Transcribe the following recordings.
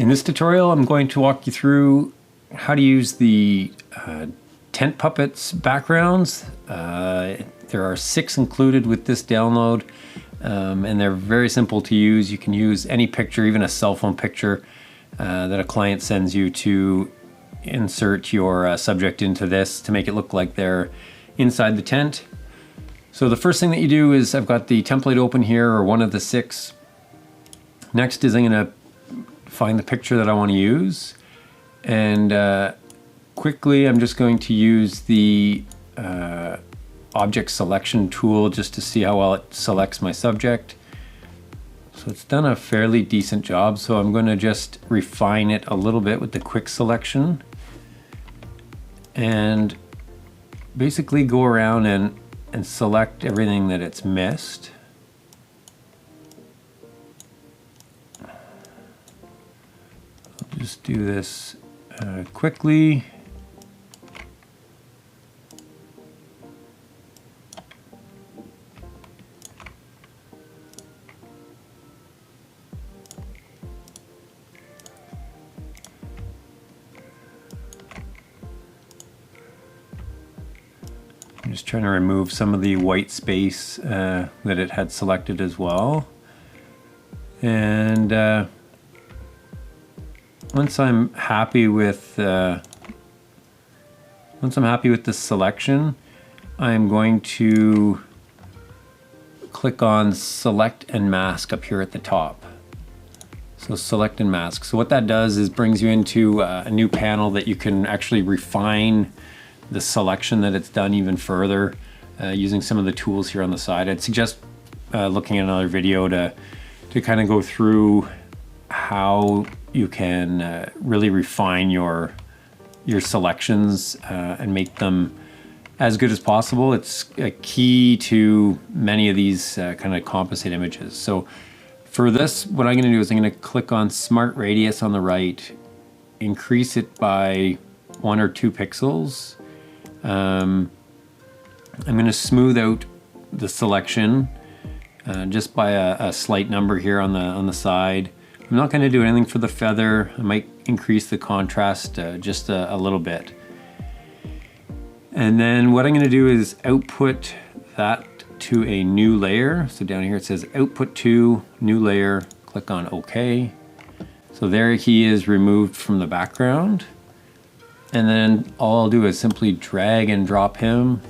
In this tutorial, I'm going to walk you through how to use the Tent Puppets backgrounds. There are 6 included with this download, and they're very simple to use. You can use any picture, even a cell phone picture that a client sends you, to insert your subject into this to make it look like they're inside the tent. So the first thing that you do is, I've got the template open here, or one of the 6. Next is I'm going to find the picture that I want to use, and quickly I'm just going to use the object selection tool just to see how well it selects my subject. So it's done a fairly decent job, so I'm going to just refine it a little bit with the quick selection and basically go around and select everything that it's missed. I'll just do this quickly. I'm just trying to remove some of the white space that it had selected as well. And once I'm happy with the selection, I'm going to click on Select and Mask up here at the top. So Select and Mask. So what that does is brings you into a new panel that you can actually refine the selection that it's done even further using some of the tools here on the side. I'd suggest looking at another video to kind of go through how you can really refine your selections and make them as good as possible. It's a key to many of these kind of composite images. So for this, what I'm going to do is I'm going to click on Smart Radius on the right, increase it by 1 or 2 pixels. I'm going to smooth out the selection just by a slight number here on the side. I'm not going to do anything for the feather. I might increase the contrast just a little bit. And then what I'm going to do is output that to a new layer. So down here it says Output to New Layer. Click on OK. So there he is removed from the background. And then all I'll do is simply drag and drop him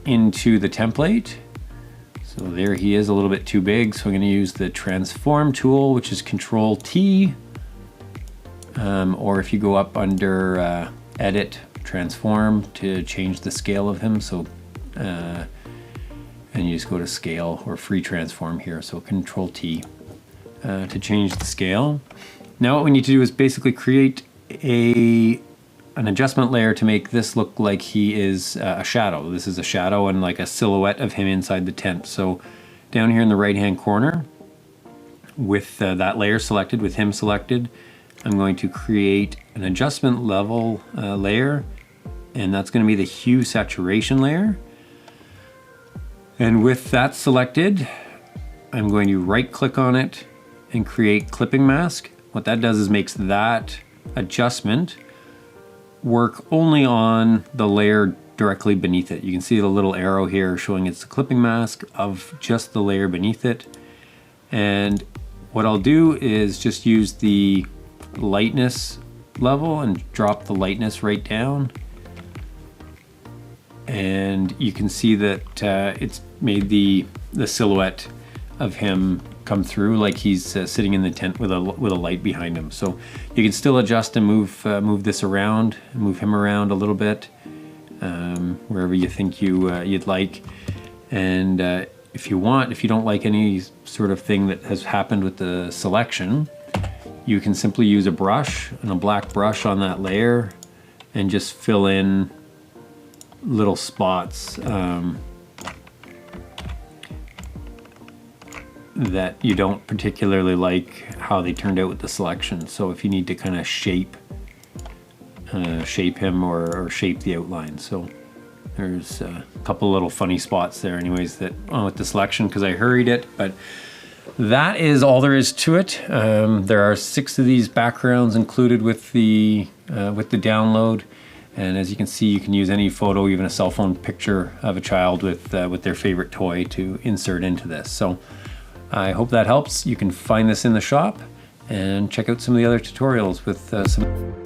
into the template. So there he is, a little bit too big, so I'm going to use the Transform tool, which is Control T. Or if you go up under Edit, Transform, to change the scale of him. So, and you just go to Scale or Free Transform here. So Control T to change the scale. Now what we need to do is basically create an adjustment layer to make this look like he is a shadow. This is a shadow and like a silhouette of him inside the tent. So down here in the right hand corner, with that layer selected, with him selected, I'm going to create an adjustment level layer, and that's going to be the hue saturation layer. And with that selected, I'm going to right click on it and create clipping mask. What that does is makes that adjustment work only on the layer directly beneath it. You can see the little arrow here showing it's the clipping mask of just the layer beneath it. And what I'll do is just use the lightness level and drop the lightness right down. And you can see that it's made the silhouette of him come through like he's sitting in the tent with a light behind him. So you can still adjust and move this around, move him around a little bit wherever you think you'd like. And if you don't like any sort of thing that has happened with the selection, you can simply use a brush and a black brush on that layer and just fill in little spots that you don't particularly like how they turned out with the selection. So if you need to kind of shape him or shape the outline. So there's a couple little funny spots there anyways that with the selection, because I hurried it, but that is all there is to it. There are 6 of these backgrounds included with the download. And as you can see, you can use any photo, even a cell phone picture of a child with their favorite toy to insert into this. So I hope that helps. You can find this in the shop and check out some of the other tutorials with some